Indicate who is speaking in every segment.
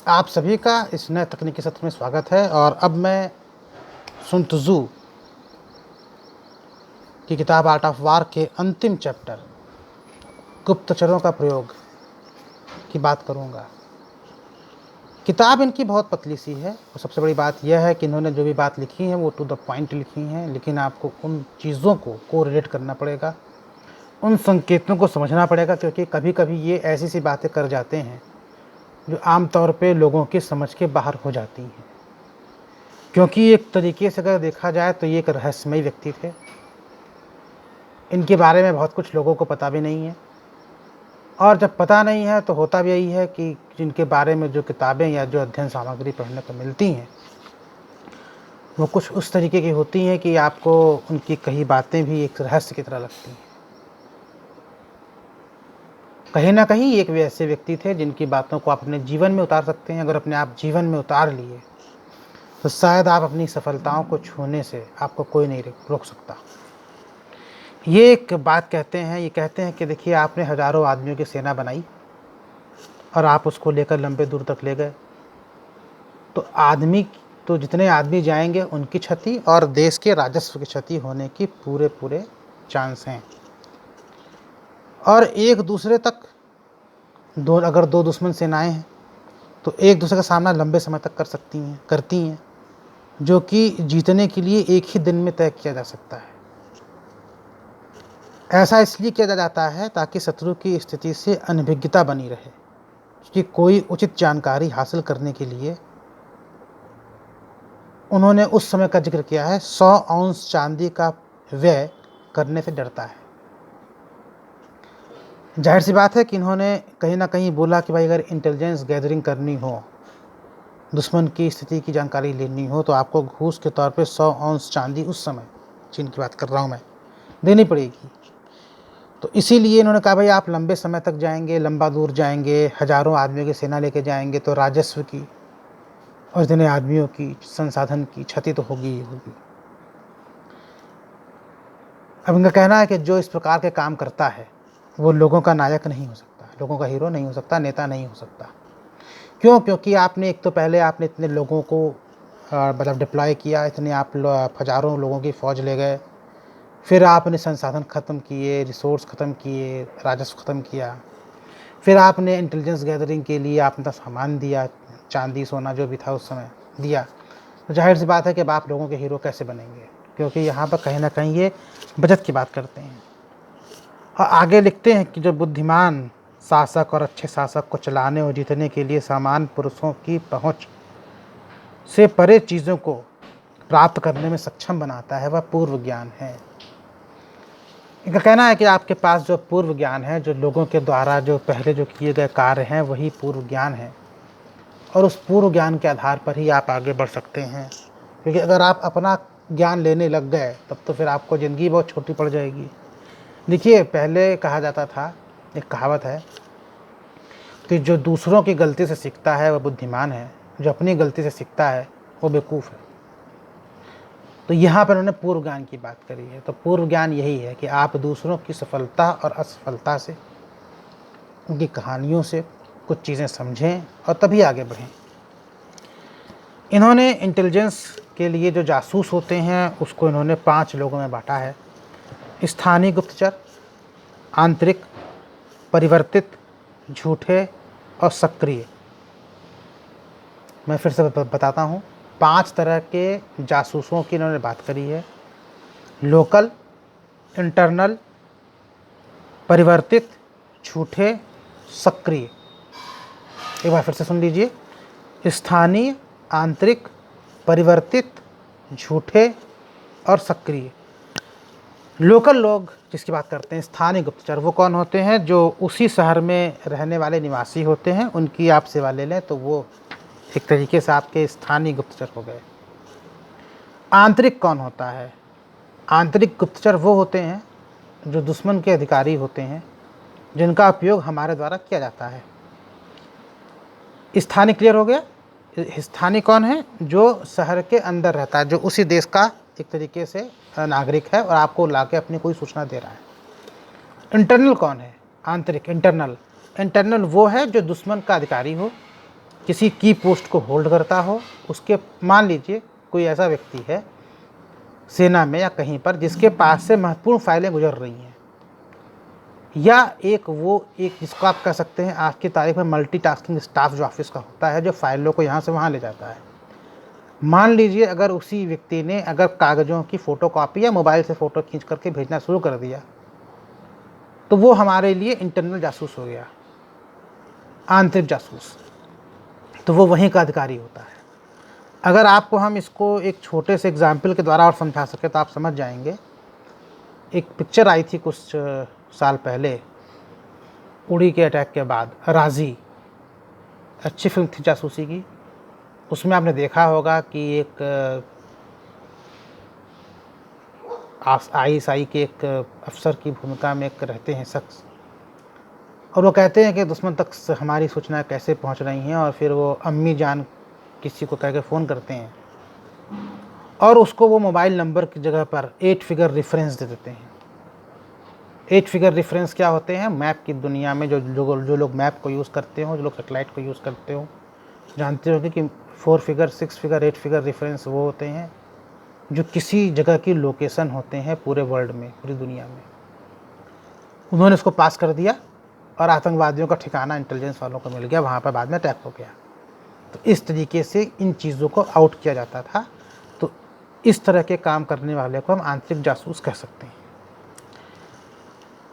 Speaker 1: आप सभी का इस नए तकनीकी सत्र में स्वागत है। और अब मैं सुन त्जू की किताब आर्ट ऑफ वार के अंतिम चैप्टर गुप्तचरों का प्रयोग की बात करूंगा। किताब इनकी बहुत पतली सी है और सबसे बड़ी बात यह है कि इन्होंने जो भी बात लिखी है वो टू द पॉइंट लिखी हैं, लेकिन आपको उन चीज़ों को रिलेट करना पड़ेगा, उन संकेतों को समझना पड़ेगा, क्योंकि कभी कभी ये ऐसी सी बातें कर जाते हैं जो आमतौर पे लोगों की समझ के बाहर हो जाती हैं। क्योंकि एक तरीके से अगर देखा जाए तो ये एक रहस्यमयी व्यक्ति थे। इनके बारे में बहुत कुछ लोगों को पता भी नहीं है, और जब पता नहीं है तो होता भी यही है कि जिनके बारे में जो किताबें या जो अध्ययन सामग्री पढ़ने को मिलती हैं वो कुछ उस तरीके की होती हैं कि आपको उनकी कही बातें भी एक रहस्य की तरह लगती हैं। कहीं ना कहीं एक ऐसे व्यक्ति थे जिनकी बातों को आप अपने जीवन में उतार सकते हैं। अगर अपने आप जीवन में उतार लिए तो शायद आप अपनी सफलताओं को छूने से आपको कोई नहीं रोक सकता। ये एक बात कहते हैं, ये कहते हैं कि देखिए, आपने हज़ारों आदमियों की सेना बनाई और आप उसको लेकर लंबे दूर तक ले गए, तो जितने आदमी जाएंगे उनकी क्षति और देश के राजस्व की क्षति होने की पूरे चांस हैं। और एक दूसरे तक अगर दो दुश्मन सेनाएं हैं तो एक दूसरे का सामना लंबे समय तक करती हैं, जो कि जीतने के लिए एक ही दिन में तय किया जा सकता है। ऐसा इसलिए किया जाता है ताकि शत्रु की स्थिति से अनभिज्ञता बनी रहे, क्योंकि कोई उचित जानकारी हासिल करने के लिए उन्होंने उस समय का जिक्र किया है 100 औंस चांदी का व्यय करने से डरता है। जाहिर सी बात है कि इन्होंने कहीं ना कहीं बोला कि भाई, अगर इंटेलिजेंस गैदरिंग करनी हो, दुश्मन की स्थिति की जानकारी लेनी हो, तो आपको घूस के तौर पे 100 औंस चांदी, उस समय चीन की बात कर रहा हूँ मैं, देनी पड़ेगी। तो इसीलिए इन्होंने कहा, भाई आप लंबे समय तक जाएंगे, लंबा दूर जाएंगे, हज़ारों आदमियों की सेना लेके जाएंगे, तो राजस्व की और इतने आदमियों की, संसाधन की क्षति तो होगी ही होगी। अब इनका कहना है कि जो इस प्रकार के काम करता है वो लोगों का नायक नहीं हो सकता, लोगों का हीरो नहीं हो सकता, नेता नहीं हो सकता। क्यों? क्योंकि आपने एक तो पहले आपने इतने लोगों को मतलब डिप्लॉय किया, इतने आप हज़ारों लोगों की फ़ौज ले गए, फिर आपने संसाधन ख़त्म किए, रिसोर्स ख़त्म किए, राजस्व ख़त्म किया, फिर आपने इंटेलिजेंस गैदरिंग के लिए आपने तो सामान दिया, चांदी सोना जो भी था उस समय दिया। तो जाहिर सी बात है कि अब आप लोगों के हीरो कैसे बनेंगे, क्योंकि यहाँ पर कहीं ना कहीं ये बचत की बात करते हैं। और आगे लिखते हैं कि जो बुद्धिमान शासक और अच्छे शासक को चलाने और जीतने के लिए सामान्य पुरुषों की पहुंच से परे चीज़ों को प्राप्त करने में सक्षम बनाता है, वह पूर्व ज्ञान है। इनका कहना है कि आपके पास जो पूर्व ज्ञान है, जो लोगों के द्वारा जो पहले जो किए गए कार्य हैं, वही पूर्व ज्ञान है, और उस पूर्व ज्ञान के आधार पर ही आप आगे बढ़ सकते हैं। क्योंकि अगर आप अपना ज्ञान लेने लग गए तब तो फिर आपको ज़िंदगी बहुत छोटी पड़ जाएगी। देखिए, पहले कहा जाता था, एक कहावत है कि जो दूसरों की गलती से सीखता है वह बुद्धिमान है, जो अपनी गलती से सीखता है वो बेवकूफ़ है। तो यहाँ पर उन्होंने पूर्व ज्ञान की बात करी है। तो पूर्व ज्ञान यही है कि आप दूसरों की सफलता और असफलता से, उनकी कहानियों से कुछ चीज़ें समझें और तभी आगे बढ़ें। इन्होंने इंटेलिजेंस के लिए जो जासूस होते हैं उसको इन्होंने 5 लोगों में बांटा है: स्थानीय गुप्तचर, आंतरिक, परिवर्तित, झूठे और सक्रिय। मैं फिर से बताता हूँ, 5 तरह के जासूसों की इन्होंने बात करी है: लोकल, इंटरनल, परिवर्तित, झूठे, सक्रिय। एक बार फिर से सुन लीजिए: स्थानीय, आंतरिक, परिवर्तित, झूठे और सक्रिय। लोकल लोग जिसकी बात करते हैं, स्थानीय गुप्तचर, वो कौन होते हैं? जो उसी शहर में रहने वाले निवासी होते हैं, उनकी आप सेवा ले लें तो वो एक तरीके से आपके स्थानीय गुप्तचर हो गए। आंतरिक कौन होता है? आंतरिक गुप्तचर वो होते हैं जो दुश्मन के अधिकारी होते हैं, जिनका उपयोग हमारे द्वारा किया जाता है। स्थानीय क्लियर हो गया? स्थानीय कौन है? जो शहर के अंदर रहता है, जो उसी देश का एक तरीके से नागरिक है और आपको लाके अपनी कोई सूचना दे रहा है। इंटरनल कौन है? आंतरिक, इंटरनल वो है जो दुश्मन का अधिकारी हो, किसी की पोस्ट को होल्ड करता हो, उसके मान लीजिए कोई ऐसा व्यक्ति है सेना में या कहीं पर जिसके पास से महत्वपूर्ण फाइलें गुजर रही हैं, या एक जिसको आप कह सकते हैं आज की तारीख में मल्टीटास्किंग स्टाफ जो ऑफिस का होता है, जो फाइलों को यहाँ से वहाँ ले जाता है। मान लीजिए अगर उसी व्यक्ति ने अगर कागज़ों की फ़ोटोकॉपी या मोबाइल से फ़ोटो खींच करके भेजना शुरू कर दिया, तो वो हमारे लिए इंटरनल जासूस हो गया, आंतरिक जासूस। तो वो वहीं का अधिकारी होता है। अगर आपको हम इसको एक छोटे से एग्जाम्पल के द्वारा और समझा सके तो आप समझ जाएंगे। एक पिक्चर आई थी कुछ साल पहले, उड़ी के अटैक के बाद, राजी, अच्छी फिल्म थी जासूसी की। उसमें आपने देखा होगा कि एक ISI के एक अफसर की भूमिका में एक रहते हैं शख्स, और वो कहते हैं कि दुश्मन तक हमारी सूचनाएं कैसे पहुंच रही हैं, और फिर वो अम्मी जान किसी को कह के फ़ोन करते हैं और उसको वो मोबाइल नंबर की जगह पर 8 फिगर रेफरेंस दे देते हैं। 8 फिगर रेफरेंस क्या होते हैं? मैप की दुनिया में जो लोग मैप को यूज़ करते हो, जो लोग सेटेलाइट को यूज़ करते हो, जानते होंगे कि 4 फिगर, 6 फिगर, 8 फिगर रेफरेंस वो होते हैं जो किसी जगह की लोकेशन होते हैं पूरे वर्ल्ड में, पूरी दुनिया में। उन्होंने इसको पास कर दिया और आतंकवादियों का ठिकाना इंटेलिजेंस वालों को मिल गया, वहाँ पर बाद में अटैक हो गया। तो इस तरीके से इन चीज़ों को आउट किया जाता था। तो इस तरह के काम करने वाले को हम आंतरिक जासूस कह सकते हैं।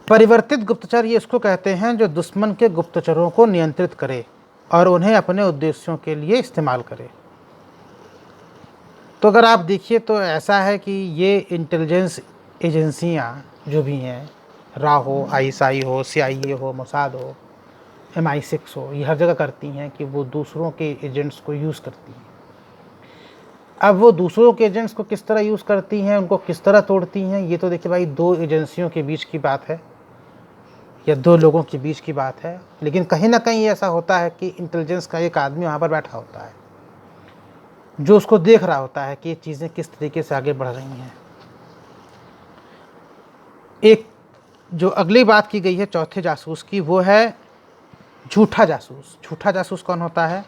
Speaker 1: परिवर्तित गुप्तचर ये इसको कहते हैं जो दुश्मन के गुप्तचरों को नियंत्रित करे और उन्हें अपने उद्देश्यों के लिए इस्तेमाल करे। तो अगर आप देखिए तो ऐसा है कि ये इंटेलिजेंस एजेंसियां जो भी हैं, रा हो, ISI हो, CIA हो, मोसाद हो, MI6 हो, ये हर जगह करती हैं कि वो दूसरों के एजेंट्स को यूज़ करती हैं। अब वो दूसरों के एजेंट्स को किस तरह यूज़ करती हैं, उनको किस तरह तोड़ती हैं, ये तो देखिए भाई 2 एजेंसियों के बीच की बात है या 2 लोगों के बीच की बात है। लेकिन कहीं ना कहीं ऐसा होता है कि इंटेलिजेंस का एक आदमी वहाँ पर बैठा होता है जो उसको देख रहा होता है कि ये चीज़ें किस तरीके से आगे बढ़ रही हैं। एक जो अगली बात की गई है चौथे जासूस की, वो है झूठा जासूस। झूठा जासूस कौन होता है?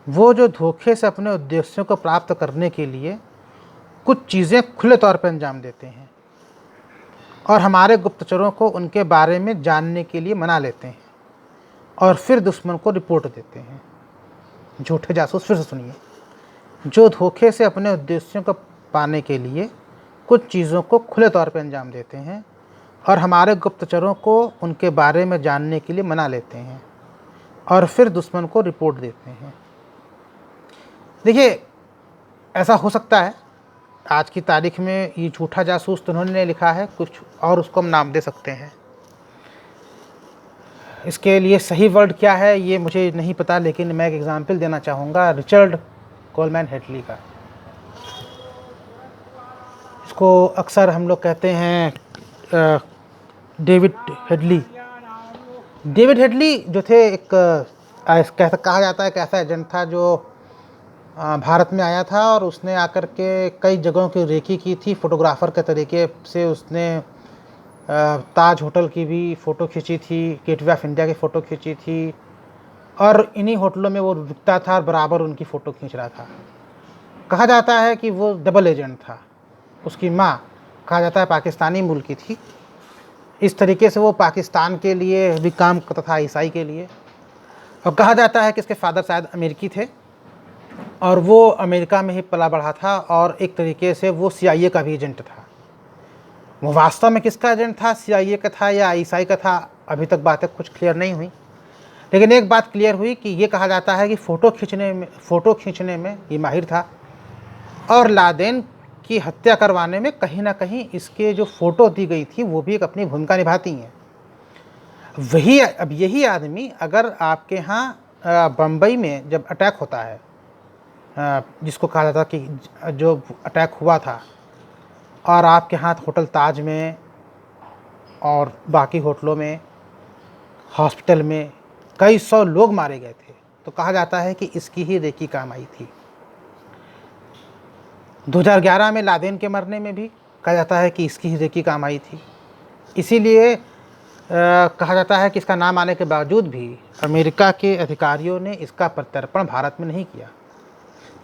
Speaker 1: वो जो धोखे से अपने उद्देश्यों को प्राप्त करने के लिए कुछ चीज़ें खुले तौर पर अंजाम देते हैं और हमारे गुप्तचरों को उनके बारे में जानने के लिए मना लेते हैं और फिर दुश्मन को रिपोर्ट देते हैं। झूठे जासूस, फिर से सुनिए, जो धोखे से अपने उद्देश्यों को पाने के लिए कुछ चीज़ों को खुले तौर पर अंजाम देते हैं और हमारे गुप्तचरों को उनके बारे में जानने के लिए मना लेते हैं और फिर दुश्मन को रिपोर्ट देते हैं। देखिए, ऐसा हो सकता है आज की तारीख में ये झूठा जासूस तो उन्होंने लिखा है, कुछ और उसको हम नाम दे सकते हैं। इसके लिए सही वर्ड क्या है ये मुझे नहीं पता, लेकिन मैं एक एग्जांपल देना चाहूँगा रिचर्ड कोलमैन हेडली का। इसको अक्सर हम लोग कहते हैं डेविड हेडली। डेविड हेडली जो थे एक कहा जाता है एक ऐसा एजेंट था जो भारत में आया था और उसने आकर के कई जगहों की रेकी की थी। फोटोग्राफ़र के तरीके से उसने ताज होटल की भी फ़ोटो खींची थी, गेटवे ऑफ इंडिया की फ़ोटो खींची थी और इन्हीं होटलों में वो रुकता था और बराबर उनकी फ़ोटो खींच रहा था। कहा जाता है कि वो डबल एजेंट था। उसकी माँ कहा जाता है पाकिस्तानी मूल की थी। इस तरीके से वो पाकिस्तान के लिए भी काम करता था, ISI के लिए। और कहा जाता है कि इसके फादर शायद अमेरिकी थे और वो अमेरिका में ही पला बढ़ा था और एक तरीके से वो CIA का भी एजेंट था। वो वास्तव में किसका एजेंट था, CIA का था या ISI का था, अभी तक बातें कुछ क्लियर नहीं हुई। लेकिन एक बात क्लियर हुई कि ये कहा जाता है कि फ़ोटो खींचने में ये माहिर था और लादेन की हत्या करवाने में कहीं ना कहीं इसके जो फ़ोटो दी गई थी वो भी एक अपनी भूमिका निभाती हैं। अब यही आदमी अगर आपके यहाँ बम्बई में जब अटैक होता है, जिसको कहा जाता कि जो अटैक हुआ था और आपके हाथ होटल ताज में और बाकी होटलों में, हॉस्पिटल में कई 100 लोग मारे गए थे, तो कहा जाता है कि इसकी ही रेकी काम आई थी। 2011 में लादेन के मरने में भी कहा जाता है कि इसकी ही रेकी काम आई थी। इसीलिए कहा जाता है कि इसका नाम आने के बावजूद भी अमेरिका के अधिकारियों ने इसका प्रत्यर्पण भारत में नहीं किया।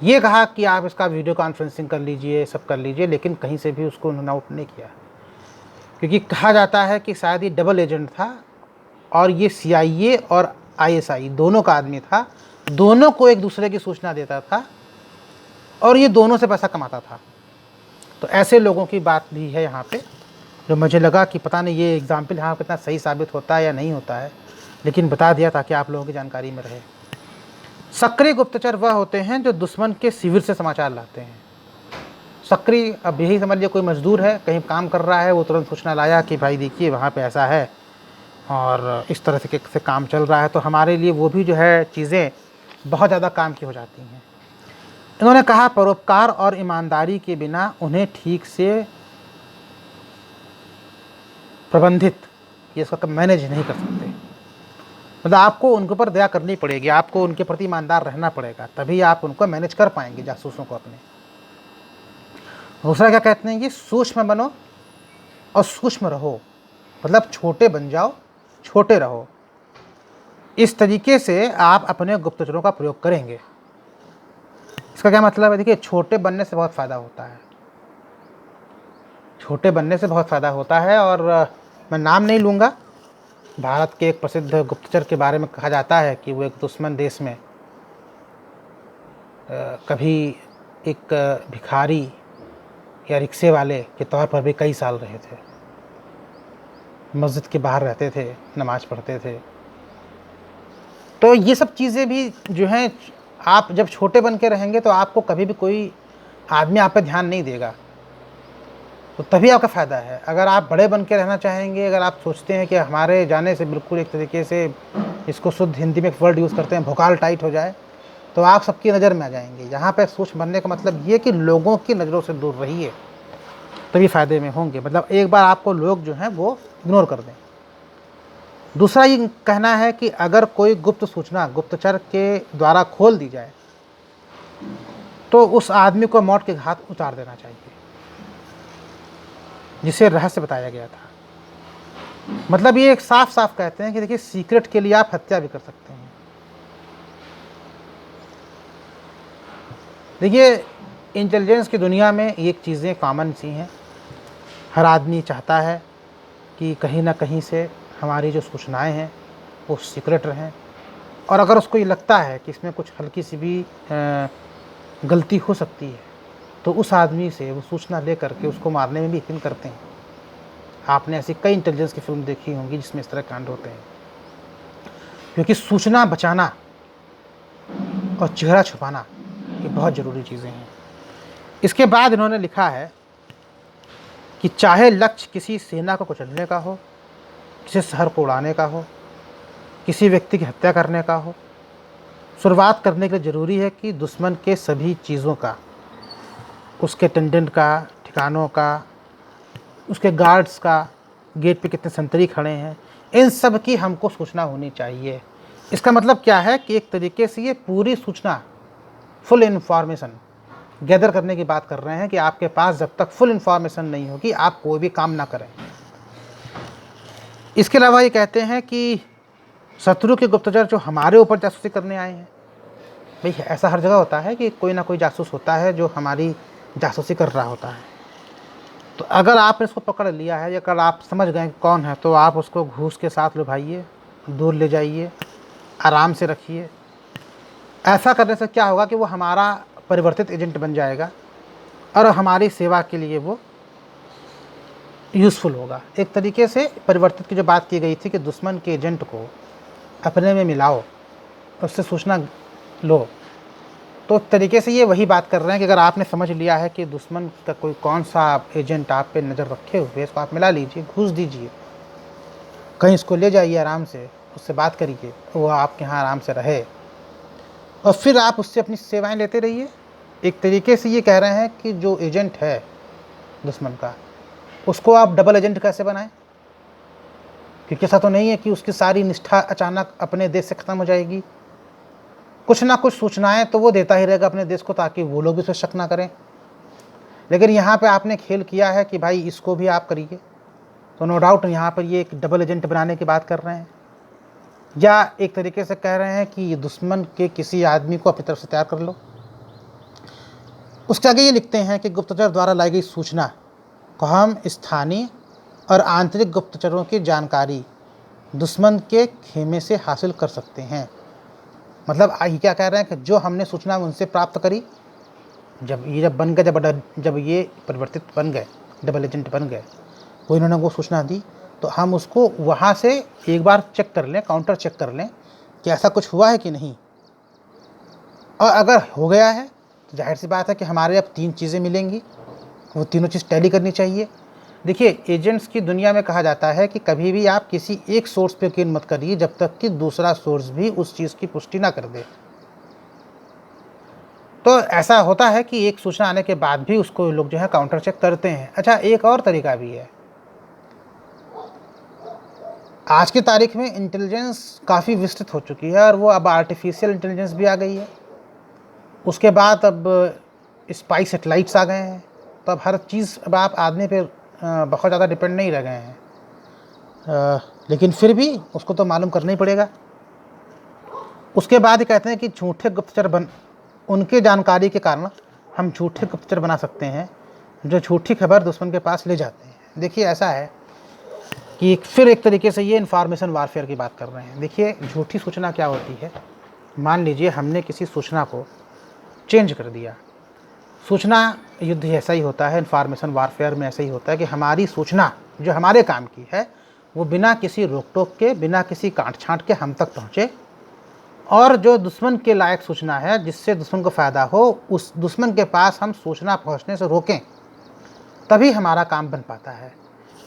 Speaker 1: ये कहा कि आप इसका वीडियो कॉन्फ्रेंसिंग कर लीजिए, सब कर लीजिए, लेकिन कहीं से भी उसको उन्होंने आउट नहीं किया, क्योंकि कहा जाता है कि शायद ये डबल एजेंट था और ये CIA और ISI दोनों का आदमी था, दोनों को एक दूसरे की सूचना देता था और ये दोनों से पैसा कमाता था। तो ऐसे लोगों की बात भी है यहाँ पे, जो मुझे लगा कि पता नहीं ये एग्जाम्पल यहाँ कितना सही साबित होता है या नहीं होता है, लेकिन बता दिया ताकि आप लोगों की जानकारी में रहे। सक्रिय गुप्तचर वह होते हैं जो दुश्मन के शिविर से समाचार लाते हैं। सक्रिय, अब यही समझ लीजिए कोई मजदूर है, कहीं काम कर रहा है, वो तुरंत सूचना लाया कि भाई देखिए वहाँ पे ऐसा है और इस तरह से काम चल रहा है, तो हमारे लिए वो भी जो है चीज़ें बहुत ज़्यादा काम की हो जाती हैं। इन्होंने कहा परोपकार और ईमानदारी के बिना उन्हें ठीक से प्रबंधित, ये इसका मैनेज नहीं कर सकते। मतलब आपको उनके ऊपर दया करनी पड़ेगी, आपको उनके प्रति ईमानदार रहना पड़ेगा, तभी आप उनको मैनेज कर पाएंगे, जासूसों को अपने। दूसरा क्या कहते हैं, ये सूक्ष्म बनो और सूक्ष्म रहो, मतलब छोटे बन जाओ, छोटे रहो। इस तरीके से आप अपने गुप्तचरों का प्रयोग करेंगे। इसका क्या मतलब है, देखिए छोटे बनने से बहुत फ़ायदा होता है, छोटे बनने से बहुत फ़ायदा होता है। और मैं नाम नहीं लूँगा, भारत के एक प्रसिद्ध गुप्तचर के बारे में कहा जाता है कि वो एक दुश्मन देश में कभी एक भिखारी या रिक्शे वाले के तौर पर भी कई साल रहे थे, मस्जिद के बाहर रहते थे, नमाज़ पढ़ते थे। तो ये सब चीज़ें भी जो हैं, आप जब छोटे बन के रहेंगे तो आपको कभी भी कोई आदमी आप पे ध्यान नहीं देगा, तो तभी आपका फ़ायदा है। अगर आप बड़े बन के रहना चाहेंगे, अगर आप सोचते हैं कि हमारे जाने से बिल्कुल एक तरीके से, इसको शुद्ध हिंदी में एक वर्ड यूज़ करते हैं, भोकाल टाइट हो जाए, तो आप सबकी नज़र में आ जाएंगे। यहाँ पे सूक्ष्म बनने का मतलब ये कि लोगों की नज़रों से दूर रहिए, तभी फ़ायदे में होंगे। मतलब एक बार आपको लोग जो हैं वो इग्नोर कर दें। दूसरा ये कहना है कि अगर कोई गुप्त सूचना गुप्तचर के द्वारा खोल दी जाए तो उस आदमी को मौत के घाट उतार देना चाहिए, जिसे रहस्य बताया गया था। मतलब ये एक साफ साफ कहते हैं कि देखिए सीक्रेट के लिए आप हत्या भी कर सकते हैं। देखिए इंटेलिजेंस की दुनिया में एक चीज़ें कॉमन सी हैं, हर आदमी चाहता है कि कहीं ना कहीं से हमारी जो सूचनाएं हैं वो सीक्रेट रहें, और अगर उसको ये लगता है कि इसमें कुछ हल्की सी भी गलती हो सकती है तो उस आदमी से वो सूचना ले करके उसको मारने में भी यकीन करते हैं। आपने ऐसी कई इंटेलिजेंस की फिल्म देखी होंगी जिसमें इस तरह कांड होते हैं, क्योंकि सूचना बचाना और चेहरा छुपाना ये बहुत ज़रूरी चीज़ें हैं। इसके बाद इन्होंने लिखा है कि चाहे लक्ष्य किसी सेना को कुचलने का हो, किसी शहर को उड़ाने का हो, किसी व्यक्ति की हत्या करने का हो, शुरुआत करने के लिए ज़रूरी है कि दुश्मन के सभी चीज़ों का, उसके टेंडेंट का, ठिकानों का, उसके गार्ड्स का, गेट पे कितने संतरी खड़े हैं, इन सब की हमको सूचना होनी चाहिए। इसका मतलब क्या है कि एक तरीके से ये पूरी सूचना, फुल इन्फॉर्मेशन गैदर करने की बात कर रहे हैं कि आपके पास जब तक फुल इन्फॉर्मेशन नहीं होगी आप कोई भी काम ना करें। इसके अलावा ये कहते हैं कि शत्रु के गुप्तचर जो हमारे ऊपर जासूसी करने आए हैं, भाई ऐसा हर जगह होता है कि कोई ना कोई जासूस होता है जो हमारी जासूसी कर रहा होता है। तो अगर आपने इसको पकड़ लिया है या अगर आप समझ गए कौन है, तो आप उसको घूस के साथ लुभाइए, दूर ले जाइए, आराम से रखिए। ऐसा करने से क्या होगा कि वो हमारा परिवर्तित एजेंट बन जाएगा और हमारी सेवा के लिए वो यूज़फुल होगा। एक तरीके से परिवर्तित की जो बात की गई थी कि दुश्मन के एजेंट को अपने में मिलाओ, उससे सूचना लो, तो तरीके से ये वही बात कर रहे हैं कि अगर आपने समझ लिया है कि दुश्मन का कोई कौन सा एजेंट आप पे नज़र रखे हुए, इसको आप मिला लीजिए, घूस दीजिए, कहीं इसको ले जाइए, आराम से उससे बात करिए, वो आपके यहाँ आराम से रहे, और फिर आप उससे अपनी सेवाएं लेते रहिए। एक तरीके से ये कह रहे हैं कि जो एजेंट है दुश्मन का, उसको आप डबल एजेंट कैसे बनाएं, क्योंकि ऐसा तो नहीं है कि उसकी सारी निष्ठा अचानक अपने देश से ख़त्म हो जाएगी। कुछ ना कुछ सूचनाएं तो वो देता ही रहेगा अपने देश को, ताकि वो लोग भी उस पर शक ना करें। लेकिन यहाँ पे आपने खेल किया है कि भाई इसको भी आप करिए, तो नो डाउट यहाँ पर ये एक डबल एजेंट बनाने की बात कर रहे हैं, या एक तरीके से कह रहे हैं कि ये दुश्मन के किसी आदमी को अपनी तरफ से तैयार कर लो। उसके आगे ये लिखते हैं कि गुप्तचर द्वारा लाई गई सूचना को हम स्थानीय और आंतरिक गुप्तचरों की जानकारी दुश्मन के खेमे से हासिल कर सकते हैं। मतलब ये क्या कह रहे हैं कि जो हमने सूचना उनसे प्राप्त करी, जब ये परिवर्तित बन गए, डबल एजेंट बन गए, वो इन्होंने वो सूचना दी, तो हम उसको वहाँ से एक बार चेक कर लें, काउंटर चेक कर लें कि ऐसा कुछ हुआ है कि नहीं। और अगर हो गया है तो जाहिर सी बात है कि हमारे अब 3 चीज़ें मिलेंगी, वो तीनों चीज़ टैली करनी चाहिए। देखिए, एजेंट्स की दुनिया में कहा जाता है कि कभी भी आप किसी एक सोर्स पे यकीन मत करिए जब तक कि दूसरा सोर्स भी उस चीज़ की पुष्टि ना कर दे। तो ऐसा होता है कि एक सूचना आने के बाद भी उसको लोग जो है काउंटर चेक करते हैं। अच्छा, एक और तरीका भी है। आज की तारीख में इंटेलिजेंस काफ़ी विस्तृत हो चुकी है और वो अब आर्टिफिशियल इंटेलिजेंस भी आ गई है। उसके बाद अब स्पाई सेटेलाइट्स आ गए हैं, तो अब हर चीज़ अब आप आदमी पे बहुत ज़्यादा डिपेंड नहीं रह गए हैं। लेकिन फिर भी उसको तो मालूम करना ही पड़ेगा। उसके बाद ये कहते हैं कि झूठे गुप्तचर उनके जानकारी के कारण हम झूठे गुप्तचर बना सकते हैं जो झूठी खबर दुश्मन के पास ले जाते हैं। देखिए, ऐसा है कि फिर एक तरीके से ये इन्फॉर्मेशन वारफेयर की बात कर रहे हैं। देखिए, झूठी सूचना क्या होती है। मान लीजिए हमने किसी सूचना को चेंज कर दिया। सूचना युद्ध ऐसा ही होता है, इन्फॉर्मेशन वारफेयर में ऐसा ही होता है कि हमारी सूचना जो हमारे काम की है वो बिना किसी रोक टोक के, बिना किसी काट छाँट के हम तक पहुँचे, और जो दुश्मन के लायक सूचना है जिससे दुश्मन को फ़ायदा हो, उस दुश्मन के पास हम सूचना पहुँचने से रोकें, तभी हमारा काम बन पाता है।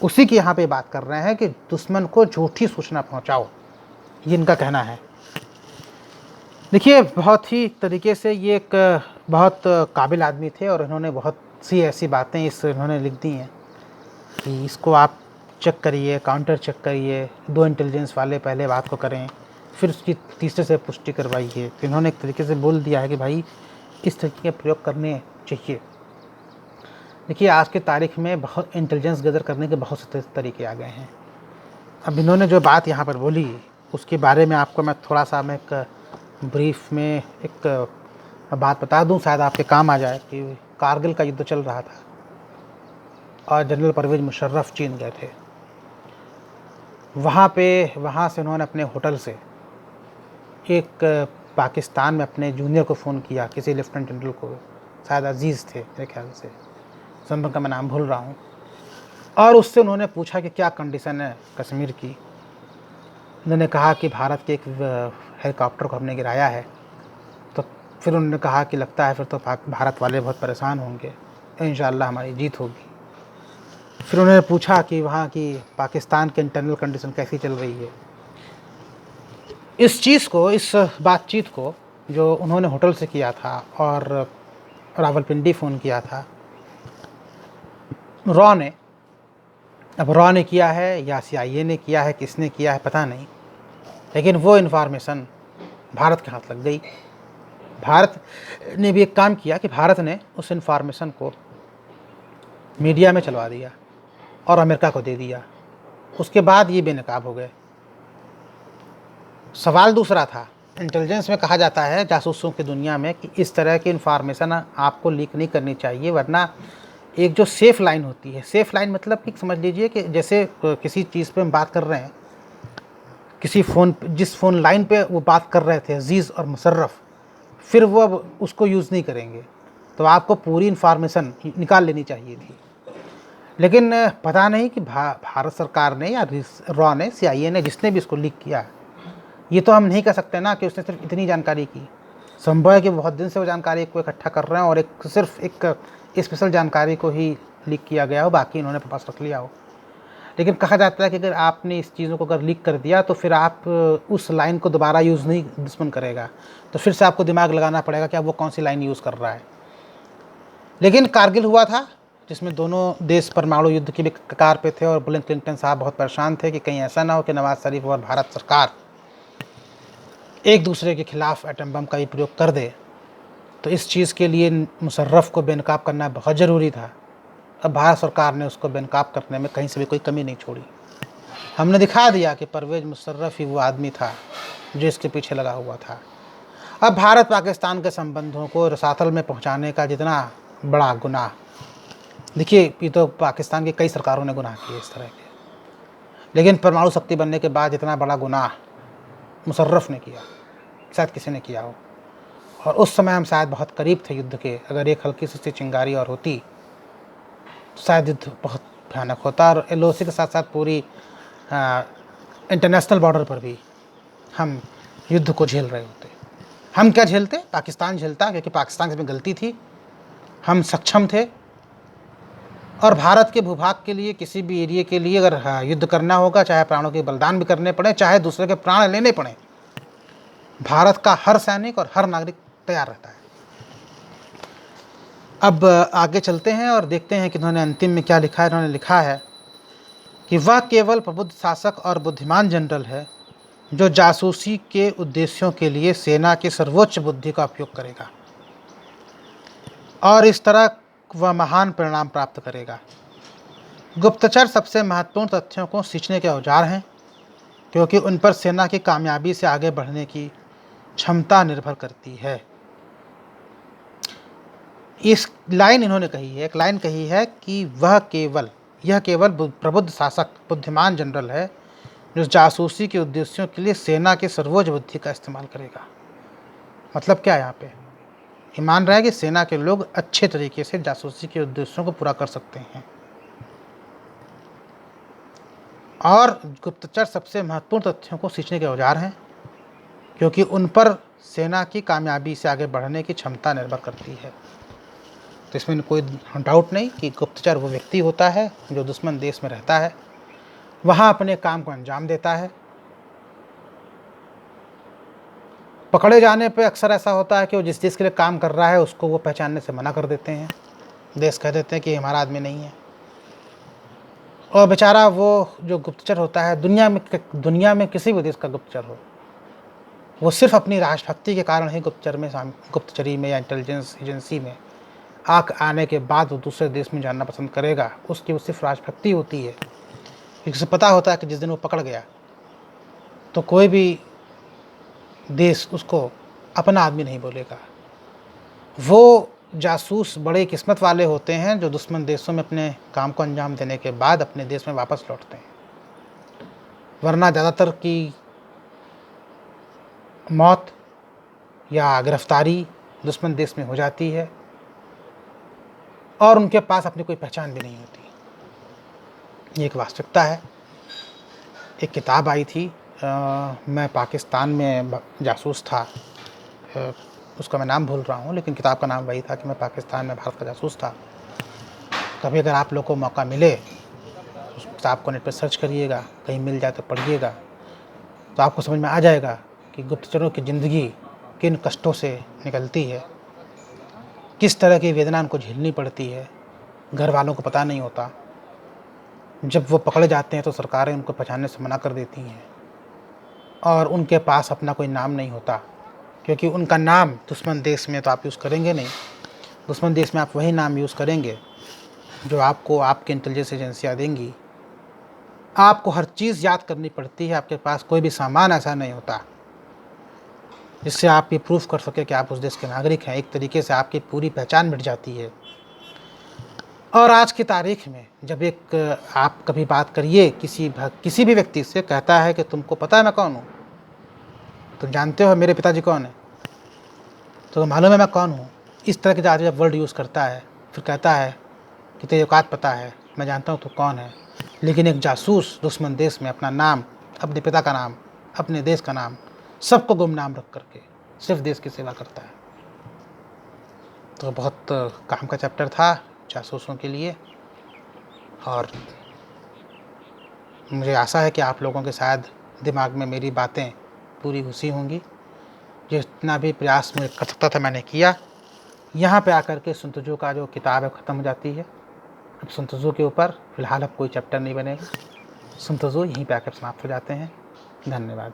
Speaker 1: उसी की यहाँ पे बात कर रहे हैं कि दुश्मन को झूठी सूचना पहुँचाओ, ये इनका कहना है। देखिए, बहुत ही तरीके से ये एक बहुत काबिल आदमी थे और इन्होंने बहुत सी ऐसी बातें इन्होंने लिख दी हैं कि इसको आप चेक करिए, काउंटर चेक करिए, 2 इंटेलिजेंस वाले पहले बात को करें, फिर उसकी तीसरे से पुष्टि करवाइए। तो इन्होंने एक तरीके से बोल दिया है कि भाई इस तरीके के प्रयोग करने चाहिए। देखिए, आज की तारीख में बहुत इंटेलिजेंस गैदर करने के बहुत से तरीके आ गए हैं। अब इन्होंने जो बात यहाँ पर बोली उसके बारे में आपको मैं थोड़ा सा एक ब्रीफ में एक बात बता दूं, शायद आपके काम आ जाए। कि कारगिल का युद्ध चल रहा था और जनरल परवेज़ मुशर्रफ चीन गए थे। वहाँ से उन्होंने अपने होटल से एक पाकिस्तान में अपने जूनियर को फ़ोन किया, किसी लेफ्टिनेंट जनरल को, शायद अजीज़ थे मेरे ख्याल से, संभव का मैं नाम भूल रहा हूँ। और उससे उन्होंने पूछा कि क्या कंडीशन है कश्मीर की। उन्होंने कहा कि भारत के एक हेलीकॉप्टर को हमने गिराया है। तो फिर उन्होंने कहा कि लगता है फिर तो भारत वाले बहुत परेशान होंगे, इंशाअल्लाह हमारी जीत होगी। फिर उन्होंने पूछा कि वहाँ की पाकिस्तान के इंटरनल कंडीशन कैसी चल रही है। इस बातचीत को जो उन्होंने होटल से किया था और रावलपिंडी फ़ोन किया था रॉ ने, अब रॉ ने किया है या CIA ने किया है, किसने किया है पता नहीं, लेकिन वो इन्फॉर्मेशन भारत के हाथ लग गई। भारत ने भी एक काम किया कि भारत ने उस इन्फॉर्मेशन को मीडिया में चलवा दिया और अमेरिका को दे दिया। उसके बाद ये बेनकाब हो गए। सवाल दूसरा था, इंटेलिजेंस में कहा जाता है जासूसों की दुनिया में कि इस तरह की इन्फॉर्मेशन आपको लीक नहीं करनी चाहिए, वरना एक जो सेफ़ लाइन होती है, सेफ़ लाइन मतलब कि समझ लीजिए कि जैसे किसी चीज़ पे हम बात कर रहे हैं, किसी जिस फ़ोन लाइन पे वो बात कर रहे थे अजीज़ और मुशर्रफ, फिर वो अब उसको यूज़ नहीं करेंगे, तो आपको पूरी इन्फॉर्मेशन निकाल लेनी चाहिए थी। लेकिन पता नहीं कि भारत सरकार ने या रॉ ने, CIA ने, जिसने भी इसको लीक किया, ये तो हम नहीं कह सकते ना कि उसने सिर्फ इतनी जानकारी की। संभव है कि बहुत दिन से वो जानकारी को इकट्ठा कर रहे हैं और सिर्फ एक स्पेशल जानकारी को ही लीक किया गया हो, बाकी इन्होंने पास रख लिया हो। लेकिन कहा जाता है कि अगर आपने इस चीज़ों को अगर लीक कर दिया तो फिर आप उस लाइन को दोबारा यूज़ नहीं दुश्मन करेगा, तो फिर से आपको दिमाग लगाना पड़ेगा कि अब वो कौन सी लाइन यूज़ कर रहा है। लेकिन कारगिल हुआ था जिसमें दोनों देश परमाणु युद्ध की भी कगार पे थे और बिल क्लिंटन साहब बहुत परेशान थे कि कहीं ऐसा ना हो कि नवाज शरीफ और भारत सरकार एक दूसरे के खिलाफ एटम बम का ही प्रयोग कर दे। तो इस चीज़ के लिए मुशर्रफ को बेनकाब करना बहुत ज़रूरी था। अब भारत सरकार ने उसको बेनकाब करने में कहीं से भी कोई कमी नहीं छोड़ी। हमने दिखा दिया कि परवेज़ मुशर्रफ ही वो आदमी था जो इसके पीछे लगा हुआ था। अब भारत पाकिस्तान के संबंधों को रसातल में पहुंचाने का जितना बड़ा गुनाह, देखिए ये तो पाकिस्तान की कई सरकारों ने गुनाह किए इस तरह के, लेकिन परमाणु शक्ति बनने के बाद इतना बड़ा गुनाह मुशर्रफ ने किया, शायद किसी ने किया हो। और उस समय हम शायद बहुत करीब थे युद्ध के, अगर एक हल्की सी चिंगारी और होती तो शायद युद्ध बहुत भयानक होता। और LOC के साथ साथ पूरी इंटरनेशनल बॉर्डर पर भी हम युद्ध को झेल रहे होते। हम क्या झेलते? पाकिस्तान झेलता, क्योंकि पाकिस्तान में गलती थी, हम सक्षम थे। और भारत के भूभाग के लिए, किसी भी एरिया के लिए अगर युद्ध करना होगा, चाहे प्राणों के बलिदान भी करने पड़े, चाहे दूसरे के प्राण लेने पड़े, भारत का हर सैनिक और हर नागरिक तैयार रहता है। अब आगे चलते हैं और देखते हैं कि इन्होंने अंतिम में क्या लिखा है। इन्होंने लिखा है कि वह केवल प्रबुद्ध शासक और बुद्धिमान जनरल है जो जासूसी के उद्देश्यों के लिए सेना की सर्वोच्च बुद्धि का उपयोग करेगा, और इस तरह वह महान परिणाम प्राप्त करेगा। गुप्तचर सबसे महत्वपूर्ण तथ्यों को सींचने के औजार हैं, क्योंकि उन पर सेना की कामयाबी से आगे बढ़ने की क्षमता निर्भर करती है। इस लाइन इन्होंने कही है, एक लाइन कही है कि यह केवल प्रबुद्ध शासक, बुद्धिमान जनरल है जो जासूसी के उद्देश्यों के लिए सेना की सर्वोच्च बुद्धि का इस्तेमाल करेगा। मतलब क्या यहाँ पे ये मान रहा है कि सेना के लोग अच्छे तरीके से जासूसी के उद्देश्यों को पूरा कर सकते हैं। और गुप्तचर सबसे महत्वपूर्ण तथ्यों को सींचने के औजार हैं, क्योंकि उन पर सेना की कामयाबी से आगे बढ़ने की क्षमता निर्भर करती है। तो इसमें कोई डाउट नहीं कि गुप्तचर वो व्यक्ति होता है जो दुश्मन देश में रहता है, वहाँ अपने काम को अंजाम देता है। पकड़े जाने पे अक्सर ऐसा होता है कि वो जिस देश के लिए काम कर रहा है उसको वो पहचानने से मना कर देते हैं, देश कह देते हैं कि हमारा आदमी नहीं है। और बेचारा वो जो गुप्तचर होता है, दुनिया में किसी भी देश का गुप्तचर हो, वो सिर्फ अपनी राष्ट्रभक्ति के कारण ही गुप्तचरी में या इंटेलिजेंस एजेंसी में आने के बाद वो दूसरे देश में जानना पसंद करेगा। उसकी वो सिर्फ राष्ट्रभक्ति होती है, क्योंकि उसे पता होता है कि जिस दिन वो पकड़ गया तो कोई भी देश उसको अपना आदमी नहीं बोलेगा। वो जासूस बड़े किस्मत वाले होते हैं जो दुश्मन देशों में अपने काम को अंजाम देने के बाद अपने देश में वापस लौटते हैं, वरना ज़्यादातर की मौत या गिरफ्तारी दुश्मन देश में हो जाती है और उनके पास अपनी कोई पहचान भी नहीं होती। ये एक वास्तविकता है। एक किताब आई थी, मैं पाकिस्तान में जासूस था, उसका मैं नाम भूल रहा हूँ, लेकिन किताब का नाम वही था कि मैं पाकिस्तान में भारत का जासूस था। कभी अगर आप लोगों को मौका मिले उस किताब को नेट पर सर्च करिएगा, कहीं मिल जाए तो पढ़िएगा, तो आपको समझ में आ जाएगा कि गुप्तचरों की ज़िंदगी किन कष्टों से निकलती है, किस तरह की वेदना उनको झेलनी पड़ती है। घर वालों को पता नहीं होता, जब वो पकड़े जाते हैं तो सरकारें उनको पहचानने से मना कर देती हैं, और उनके पास अपना कोई नाम नहीं होता, क्योंकि उनका नाम दुश्मन देश में तो आप यूज़ करेंगे नहीं। दुश्मन देश में आप वही नाम यूज़ करेंगे जो आपको आपकी इंटेलिजेंस एजेंसियाँ देंगी। आपको हर चीज़ याद करनी पड़ती है, आपके पास कोई भी सामान ऐसा नहीं होता जिससे आप ये प्रूफ कर सके कि आप उस देश के नागरिक हैं। एक तरीके से आपकी पूरी पहचान मिट जाती है। और आज की तारीख में जब एक आप कभी बात करिए किसी भी व्यक्ति से, कहता है कि तुमको पता है मैं कौन हूँ, तुम जानते हो मेरे पिताजी कौन है, तो मालूम है मैं कौन हूँ, इस तरह के जब वर्ड यूज़ करता है, फिर कहता है कि तेरे औकात पता है, मैं जानता हूँ तू कौन है। लेकिन एक जासूस दुश्मन देश में अपना नाम, अपने पिता का नाम, अपने देश का नाम, सबको गुमनाम रख करके सिर्फ देश की सेवा करता है। तो बहुत काम का चैप्टर था जासूसों के लिए, और मुझे आशा है कि आप लोगों के शायद दिमाग में मेरी बातें पूरी घुसी होंगी। जितना भी प्रयास मैं कर सकता था मैंने किया। यहाँ पे आकर के सुनतजू का जो किताब है ख़त्म हो जाती है। अब सुनतजू के ऊपर फ़िलहाल अब कोई चैप्टर नहीं बनेगा, सुनतजू यहीं पे आकर समाप्त हो जाते हैं। धन्यवाद।